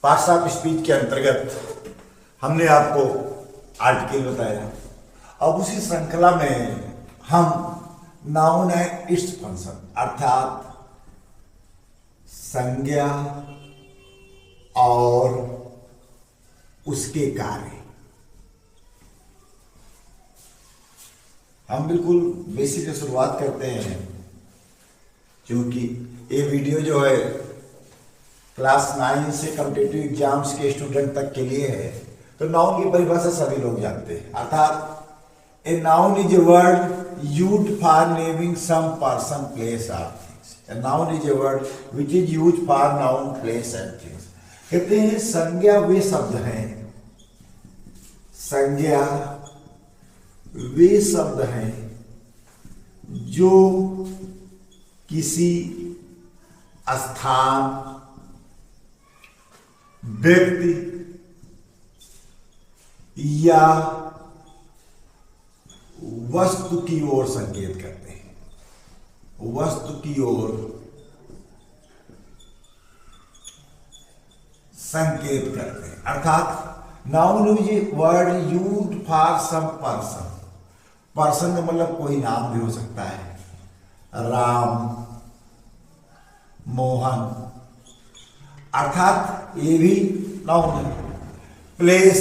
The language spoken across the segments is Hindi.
पार्ट्स ऑफ स्पीच के अंतर्गत हमने आपको आर्टिकल बताया। अब उसी श्रृंखला में हम नाउन एंड इट्स फंक्शन अर्थात संज्ञा और उसके कार्य, हम बिल्कुल बेसिक से शुरुआत करते हैं। क्योंकि ये वीडियो जो है क्लास 9 से कॉम्पिटिटिव एग्जाम्स के स्टूडेंट तक के लिए है, तो नाउन की परिभाषा सभी लोग जानते हैं। अर्थात a noun is a word used for naming some person place और things. A noun is a word which is used for noun place and things. कहते हैं संज्ञा वे शब्द हैं, संज्ञा वे शब्द हैं जो किसी स्थान, व्यक्ति या वस्तु की ओर संकेत करते हैं, वस्तु की ओर संकेत करते हैं। अर्थात noun is a word used for some person. Person का मतलब कोई नाम भी हो सकता है, राम, मोहन, अर्थात ये भी नाउन है। प्लेस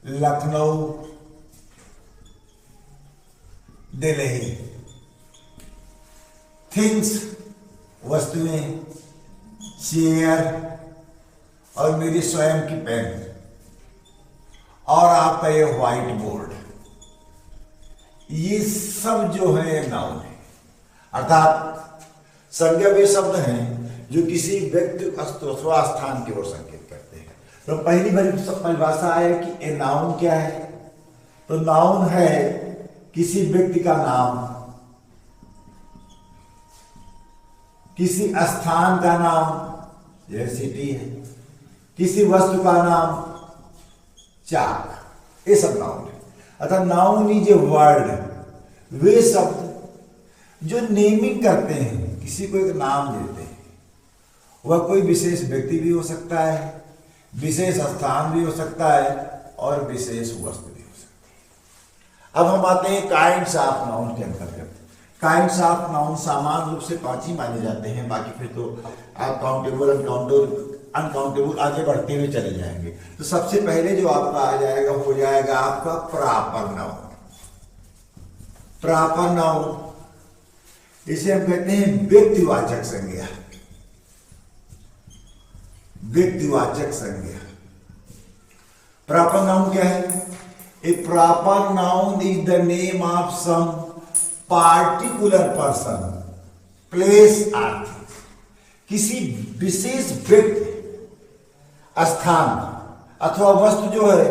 लखनऊ, दिल्ली। थिंग्स वस्तुएं, चेयर और मेरी स्वयं की पेन और आपका ये व्हाइट बोर्ड, ये सब जो है नाउन है। अर्थात संज्ञा वे शब्द हैं जो किसी व्यक्ति अथवा स्थान की ओर संकेत करते हैं। तो पहली परिभाषा है कि ए नाउन क्या है, तो नाउन है किसी व्यक्ति का नाम, किसी स्थान का नाम जैसे सिटी है, किसी वस्तु का नाम चाक, ये सब नाउन है। अर्थात नाउन इज ए वर्ड वे शब्द जो नेमिंग करते हैं, किसी को एक नाम देते हैं। वह कोई विशेष व्यक्ति भी हो सकता है, विशेष स्थान भी हो सकता है और विशेष वस्तु भी हो सकती है। अब हम आते हैं काइंड्स ऑफ नाउन के अंतर्गत। काइंड्स ऑफ नाउन सामान्य रूप से 5 ही माने जाते हैं, बाकी फिर तो आप काउंटेबल, अनकाउंटेबल आगे बढ़ते हुए चले जाएंगे। तो सबसे पहले जो आपका आ जाएगा हो जाएगा आपका प्रॉपर नाउन। प्रॉपर नाउन इसे हम कहते हैं व्यक्तिवाचक संज्ञा, व्यक्तिवाचक संज्ञा। प्रॉपर नाउन क्या है? A proper noun is the name of some particular person, place और थिंग्स। किसी विशेष व्यक्ति, स्थान अथवा वस्तु जो है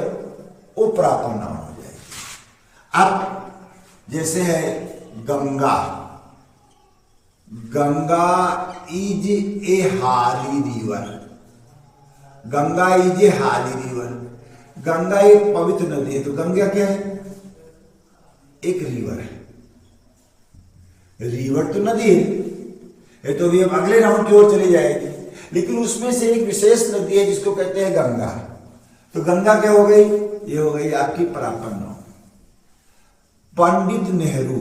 वो प्रॉपर नाउन हो जाएगी। अब जैसे है गंगा, गंगा इज ए हाली रिवर, गंगा इज ए हाली रिवर। गंगा एक पवित्र नदी है, तो गंगा क्या है? एक रिवर है। रिवर तो नदी है, ये तो अभी हम अगले नाउन की ओर चली जाएगी, लेकिन उसमें से एक विशेष नदी है जिसको कहते हैं गंगा। तो गंगा क्या हो गई? ये हो गई आपकी proper noun. Pandit Nehru,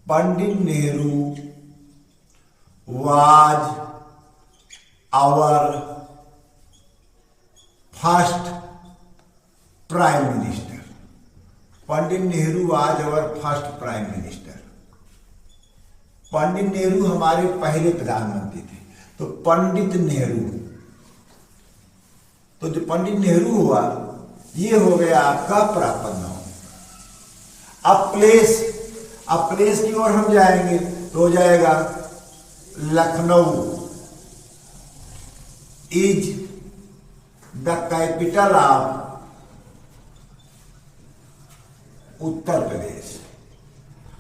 Pandit Nehru was our first prime minister. Pandit Nehru was our first prime minister. Pandit Nehru हमारे पहले प्रधानमंत्री थे। तो पंडित नेहरू, तो जो पंडित नेहरू हुआ ये हो गया आपका प्रॉपर नाउन। अब प्लेस, अब प्लेस की ओर हम जाएंगे तो हो जाएगा Lucknow is the capital of Uttar Pradesh.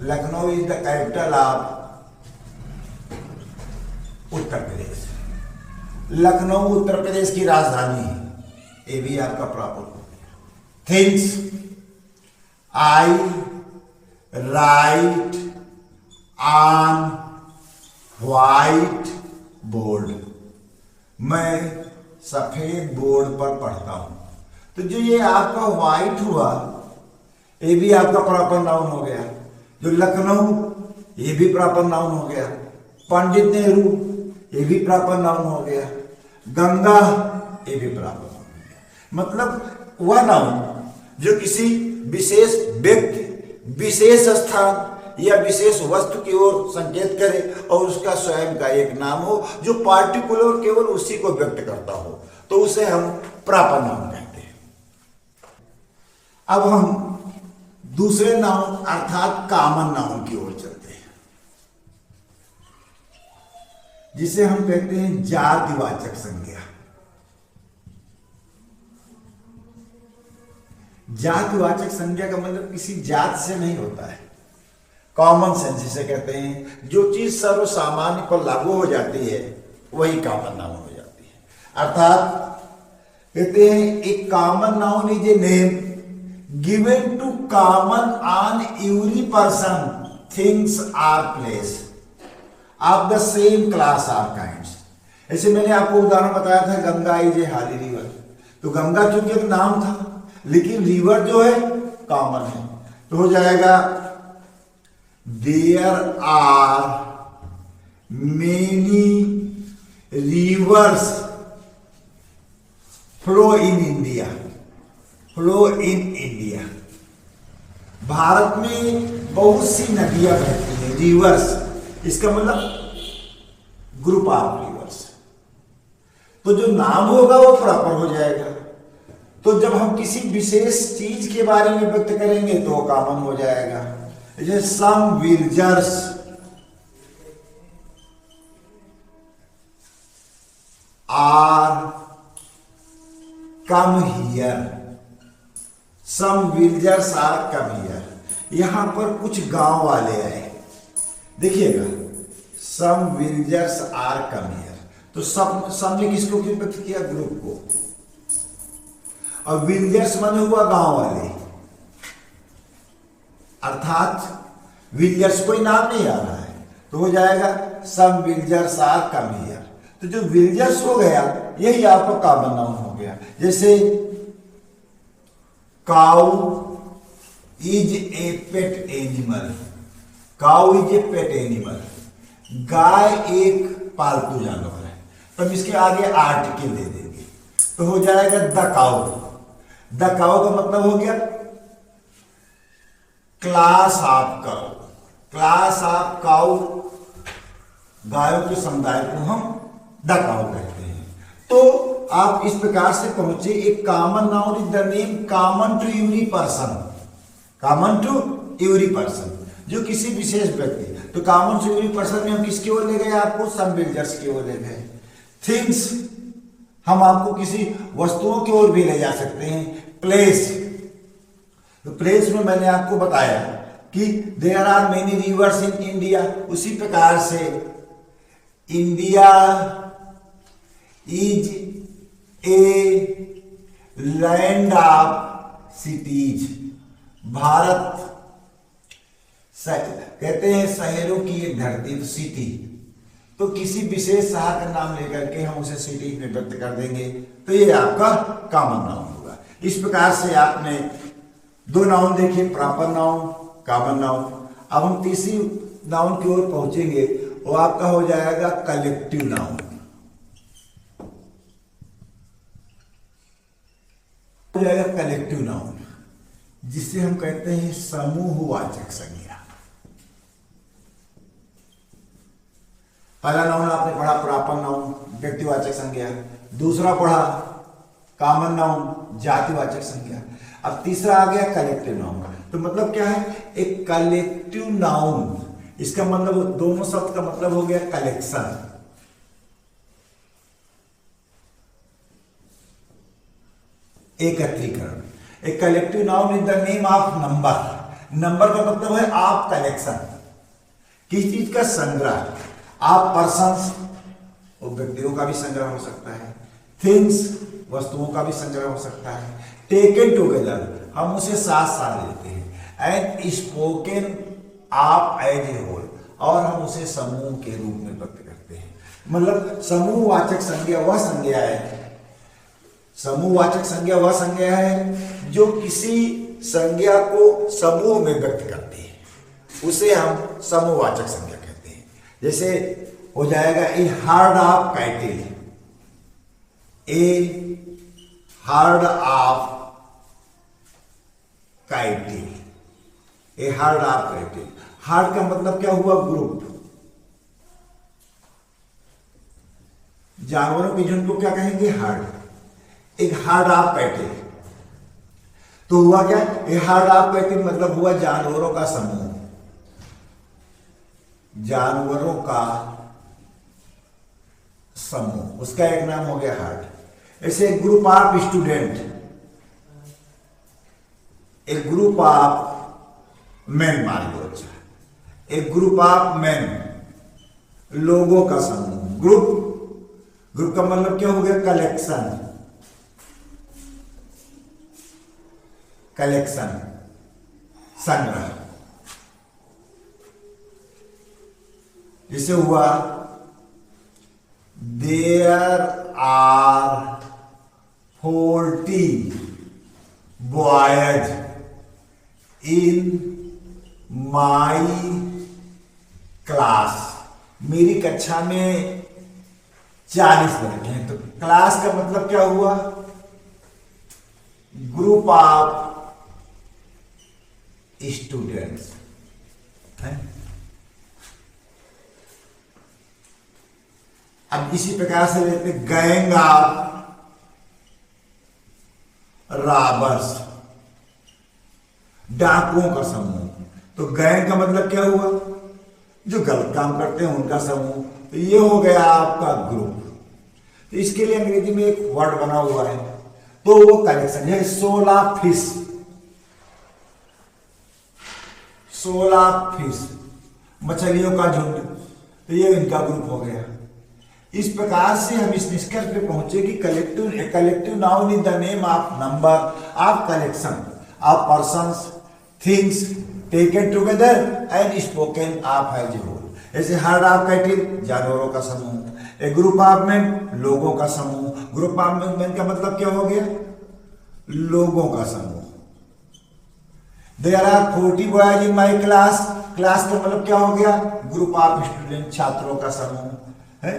Lucknow is the capital of Uttar Pradesh. Lucknow Uttar Pradesh की राजधानी है, ये भी आपका प्रॉपर हो गया। Things, I write on white board, मैं सफेद बोर्ड पर पढ़ता हूं। तो जो ये आपका व्हाइट हुआ, ये भी आपका प्रॉपर नाउन हो गया। जो लखनऊ, ये भी प्रॉपर नाउन हो गया। पंडित नेहरू, ये भी प्रॉपर नाउन हो गया। गंगा, ये भी प्रॉपर नाउन हो गया। मतलब वह नाउन जो किसी विशेष व्यक्ति, विशेष स्थान या विशेष वस्तु की ओर संकेत करे और उसका स्वयं का एक नाम हो जो पार्टिकुलर केवल उसी को व्यक्त करता हो, तो उसे हम प्रॉपर नाउन कहते हैं। अब हम दूसरे नाउन अर्थात कॉमन नाउन की ओर चलते हैं, जिसे हम कहते हैं जातिवाचक संज्ञा। जातिवाचक संज्ञा का मतलब किसी जात से नहीं होता है। कॉमन सेंस जिसे कहते हैं, जो चीज सर्वसामान्य पर लागू हो जाती है वही कॉमन नाउन हो जाती है। अर्थात कहते हैं एक common noun is a name given to common on every person, things are place of the same class are kinds. ऐसे मैंने आपको उदाहरण बताया था, गंगा इज ए हाली रिवर। तो गंगा चूंकि एक नाम था, लेकिन रिवर जो है कॉमन है, तो हो जाएगा there are many rivers flow in India, flow in India. Bharat में बहुत सी नदियां बहती हैं, रिवर्स, इसका मतलब ग्रुप ऑफ रिवर्स। तो जो नाम होगा वो प्रॉपर हो जाएगा। तो जब हम किसी विशेष चीज के बारे में व्यक्त करेंगे तो वो कॉमन हो जाएगा। जैसे some villagers are come here, some villagers are come here. यहां पर कुछ गांव वाले आए, देखिएगा, some villagers are come here. तो सम ने किसको व्यक्त किया? ग्रुप को। और विलेजर्स माने हुआ गांव वाले, अर्थात विलेजर्स कोई नाम नहीं आ रहा है, तो हो जाएगा सम विलेजर्स आर कम हियर। तो जो विलेजर्स हो गया यही आपका कॉमन नाउन हो गया। जैसे cow is a pet animal, cow is a pet animal. गाय एक पालतू जानवर है, तो हम इसके आगे आर्टिकल दे देंगे, तो हो जाएगा द काउ। द काउ का मतलब हो गया class of cow, class of cow, गायों के समुदाय को हम द काउ कहते हैं। तो आप इस प्रकार से पहुंचे, एक common noun is the name common to every person, common to every person, जो किसी विशेष व्यक्ति। तो कॉमन टू एवरी पर्सन में हम किसकी ओर ले गए? आपको सम विलेजर्स की ओर ले गए। थिंग्स, हम आपको किसी वस्तुओं की ओर भी ले जा सकते हैं। प्लेस, तो प्लेस में मैंने आपको बताया कि there are many rivers in India, उसी प्रकार से India is a land of cities, Bharat कहते हैं शहरों की एक धरती, तो सिटी। तो किसी विशेष शहर का नाम लेकर के हम उसे सिटी में व्यक्त कर देंगे, तो ये आपका कॉमन नाउन होगा। इस प्रकार से आपने दो नाउन देखे, प्रॉपर नाउन, कॉमन नाउन। अब हम तीसरी नाउन की ओर पहुंचेंगे, वो आपका हो जाएगा कलेक्टिव नाउन। हो जाएगा कलेक्टिव नाउन, जिसे हम कहते हैं समूहवाचक संज्ञा। पहला नाउन आपने पढ़ा प्रॉपर नाउन, व्यक्तिवाचक संज्ञा। दूसरा पढ़ा कॉमन नाउन, जातिवाचक संज्ञा। अब तीसरा आ गया कलेक्टिव नाउन। तो मतलब क्या है? एक कलेक्टिव नाउन, इसका मतलब दोनों शब्द का मतलब हो गया कलेक्शन, एकत्रीकरण। एक collective noun is the name of number. Number का मतलब है आप कलेक्शन, किस चीज का? संग्रह। आप पर्सन्स, व्यक्तियों का भी संग्रह हो सकता है। थिंग्स, वस्तुओं का भी संग्रह हो सकता है। टेकन टुगेदर, हम उसे साथ साथ लेते हैं। And spoken of as a whole, और हम उसे समूह के रूप में व्यक्त करते हैं। सकते हैं। मतलब समूहवाचक संज्ञा वह संज्ञा है, समूहवाचक संज्ञा वह संज्ञा है जो किसी संज्ञा को समूह में व्यक्त करती है, उसे हम समूहवाचक संज्ञा कहते हैं। जैसे हो जाएगा a herd of cattle, a herd of cattle, a herd of cattle. Herd का मतलब क्या हुआ? ग्रुप। जानवरों के झुंड को क्या कहेंगे? हर्ड। एक हर्ड ऑफ कैटल तो हुआ क्या? ए हर्ड ऑफ कैटल मतलब हुआ जानवरों का समूह, जानवरों का समूह, उसका एक नाम हो गया हर्ड। ऐसे एक ग्रुप ऑफ स्टूडेंट, एक ग्रुप ऑफ मैन मान लो, अच्छा एक ग्रुप ऑफ मैन, लोगों का समूह। ग्रुप, ग्रुप का मतलब क्या हो गया? कलेक्शन, कलेक्शन संग्रह। जैसे हुआ there are 40 boys in my class, मेरी कक्षा में 40 लड़के हैं। तो क्लास का मतलब क्या हुआ? ग्रुप ऑफ स्टूडेंट्स है। अब इसी प्रकार से लेते गैंग ऑफ रॉबर्स, डाकुओं का समूह। तो गैंग का मतलब क्या हुआ? जो गलत काम करते हैं उनका समूह। तो ये हो गया आपका ग्रुप। तो इसके लिए अंग्रेजी में एक वर्ड बना हुआ है, तो वो कलेक्शन है। 16 फिश, 16 फिश, मछलियों का झुंड, तो ये इनका ग्रुप हो गया। इस प्रकार से हम इस निष्कर्ष पे पहुंचे कि collective noun is the name of number of collection of persons, things taken together and spoken of as a whole. ऐसे हर्ड ऑफ कैटल, जानवरों का समूह। ए ग्रुप ऑफ मैन, लोगों का समूह। ग्रुप ऑफ मैन का मतलब क्या हो गया? लोगों का समूह। There are 40 boys in my class, class का मतलब क्या हो गया? ग्रुप ऑफ स्टूडेंट, छात्रों का समूह है।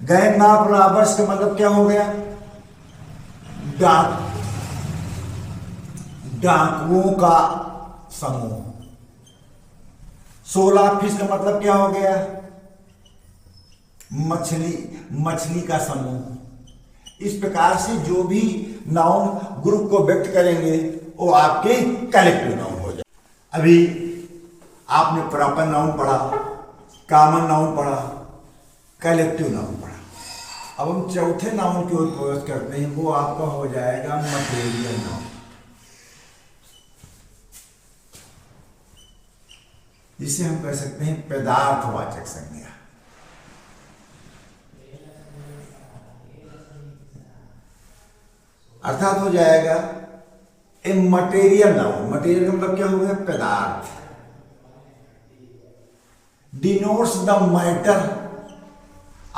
गैंग ऑफ रॉबर्स का मतलब क्या हो गया? डाकुओं का समूह। 16 फिश का मतलब क्या हो गया? मछली का समूह। इस प्रकार से जो भी नाउन ग्रुप को व्यक्त करेंगे वो आपके कलेक्टिव नाउन हो जाए। अभी आपने प्रॉपर नाउन पढ़ा, कॉमन नाउन पढ़ा, कलेक्टिव नाउन पढ़ा। अब हम चौथे नाउन की ओर प्रवेश करते हैं, वो आपका हो जाएगा मटेरियल नाउन। जिसे हम कह सकते हैं पदार्थवाचक संज्ञा। अर्थात हो जाएगा ए मटेरियल नाउन। मटेरियल का मतलब क्या हो गया? पदार्थ। Denotes the matter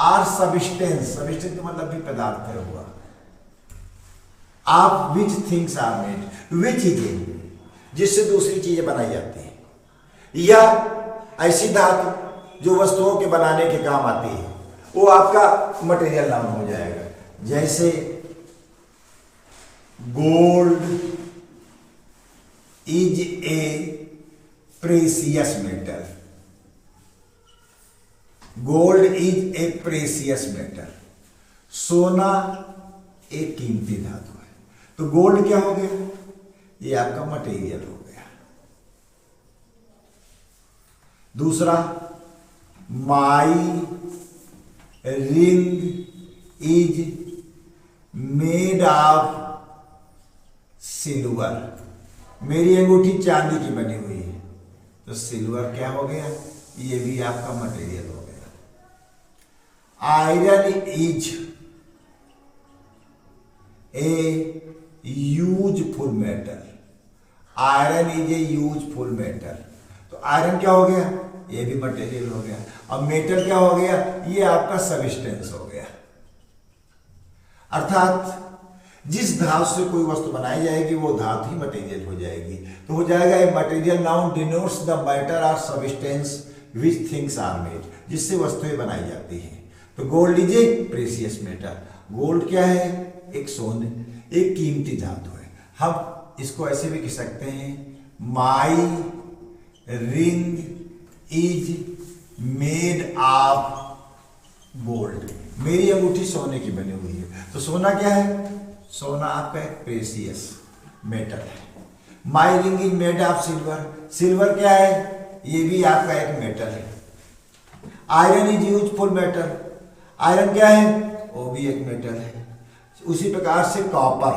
or substance, substance का मतलब भी पदार्थ है हुआ। Of which things are made, वे चीजें जिससे दूसरी चीजें बनाई जाती है, या ऐसी धातु जो वस्तुओं के बनाने के काम आती है, वो आपका मटेरियल नाउन हो जाएगा। जैसे gold is A precious metal, gold is A precious metal, सोना एक कीमती धातु है। तो गोल्ड क्या हो गया? ये आपका मटेरियल हो गया। दूसरा, my ring is made of silver, मेरी अंगूठी चांदी की बनी हुई है। तो सिल्वर क्या हो गया? ये भी आपका मटेरियल हो गया। Iron is a useful metal, iron is a useful metal. तो आयरन क्या हो गया? ये भी मटेरियल हो गया। अब मेटल क्या हो गया, ये आपका सबस्टेंस हो गया। अर्थात जिस धातु से कोई वस्तु बनाई जाएगी वो धातु ही मटेरियल हो जाएगी। तो हो जाएगा a material noun denotes the matter और substance which things are made, जिससे वस्तुएं बनाई जाती हैं। तो gold is a precious metal. Gold क्या है, एक सोने, एक कीमती धातु है। हम इसको ऐसे भी कह सकते हैं, my ring is made of gold. मेरी अंगूठी सोने की बनी हुई है। तो सोना क्या है, सोना आपका एक प्रेशियस मेटल है। My ring is made of silver. Silver क्या है, ये भी आपका एक मेटल है। Iron is useful metal. Iron क्या है, वो भी एक मेटल है। उसी प्रकार से copper,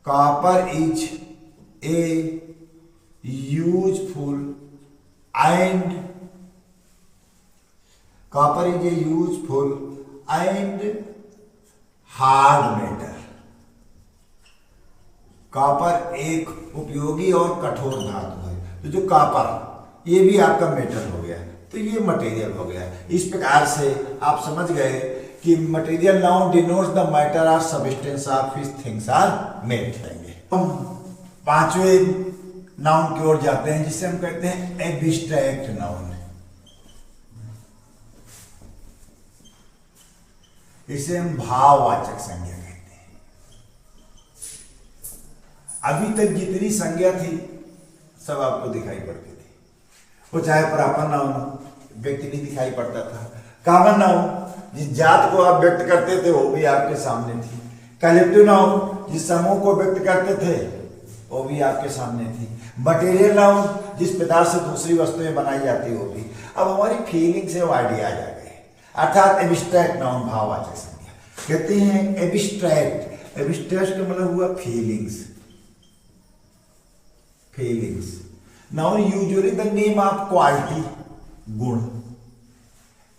copper is a useful and copper is a useful and hard metal. Copper एक उपयोगी और कठोर धातु है। तो जो कॉपर, ये भी आपका मेटल हो गया, तो ये मटेरियल हो गया। इस प्रकार से आप समझ गए कि material noun denotes the matter और substance of which things are made. हम पांचवें नाउन की ओर जाते हैं, जिसे हम कहते हैं एब्स्ट्रैक्ट नाउन। इसे हम भाववाचक संज्ञा कहते हैं। अभी तक जितनी संज्ञा थी सब आपको दिखाई पड़ती थी, वो चाहे प्रापन नाउन हो, व्यक्ति भी दिखाई पड़ता था। कॉमन नाउन, जिस जात को आप व्यक्त करते थे वो भी आपके सामने थी। कलेक्टिव नाउन, जिस समूह को व्यक्त करते थे वो भी आपके सामने थी। मटेरियल नाउन, जिस पदार्थ से दूसरी वस्तुएं बनाई जाती वो भी। अब हमारी फीलिंग से वो आइडिया आ जाए, अर्थात एब्स्ट्रैक्ट नाउन भाववाचक संज्ञा कहते हैं। एब्स्ट्रैक्ट, एब्स्ट्रैक्ट का मतलब हुआ feelings. Feelings noun usually the name of quality, गुण,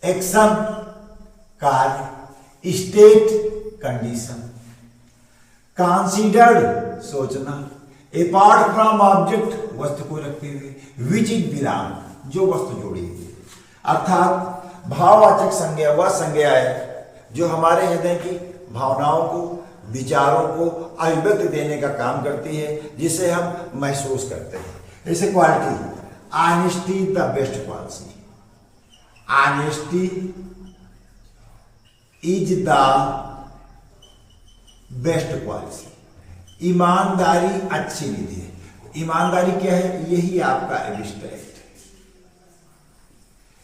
एक्शन, कार्य, स्टेट, कंडीशन, कंसीडर्ड, सोचना, अपार्ट फ्रॉम ऑब्जेक्ट, वस्तु को रखते हुए, विच इट बिलोंग, जो वस्तु जोड़ी हुई है। अर्थात भाववाचक संज्ञा वह संज्ञा है जो हमारे हृदय की भावनाओं को, विचारों को अभिव्यक्ति देने का काम करती है, जिसे हम महसूस करते हैं। जैसे quality, honesty the best policy. Honesty is the best policy. ईमानदारी अच्छी विधि है। ईमानदारी क्या है, यही आपका एब्स्ट्रैक्ट।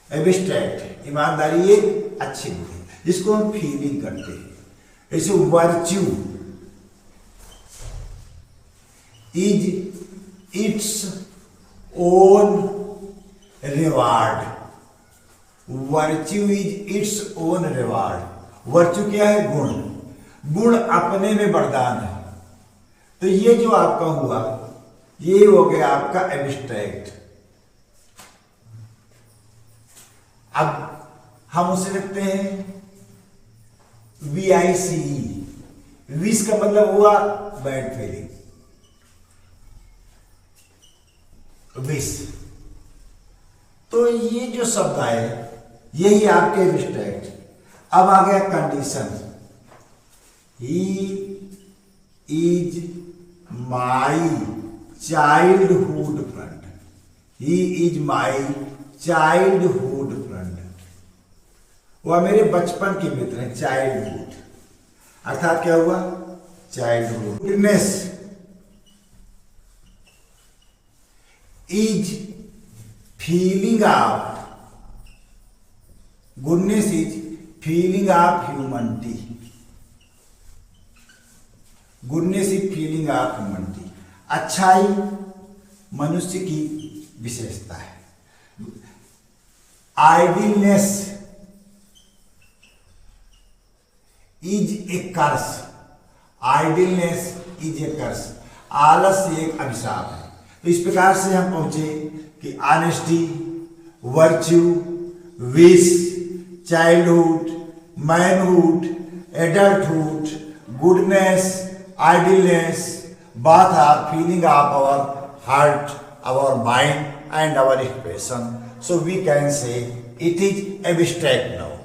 एब्स्ट्रैक्ट ईमानदारी एक अच्छी विधि जिसको हम फीलिंग करते हैं। जैसे virtue is its own reward. Virtue is its own reward. Virtue क्या है, गुण। गुण अपने में वरदान है। तो ये जो आपका हुआ, ये हो गया आपका एब्स्ट्रैक्ट। अब हम उसे लिखते हैं VICE। विश का मतलब हुआ बैड फीलिंग, विश। तो ये जो शब्द आए यही आपके एब्स्ट्रैक्ट। अब आ गया condition. He is my childhood friend. He is my childhood friend. वह मेरे बचपन के मित्र हैं, चाइल्डहुड। अर्थात क्या हुआ, childhood. Goodness is feeling of, goodness is feeling of humanity. Goodness is feeling of humanity. अच्छाई मनुष्य की विशेषता है। Idleness is a curse. Idleness is a curse. आलस्य एक अभिशाप है। तो इस प्रकार से हम पहुंचे कि honesty, virtue, wish, childhood, manhood, adulthood, goodness, idleness, both are feeling of our heart, our mind, and our expression. So we can say it is abstract noun.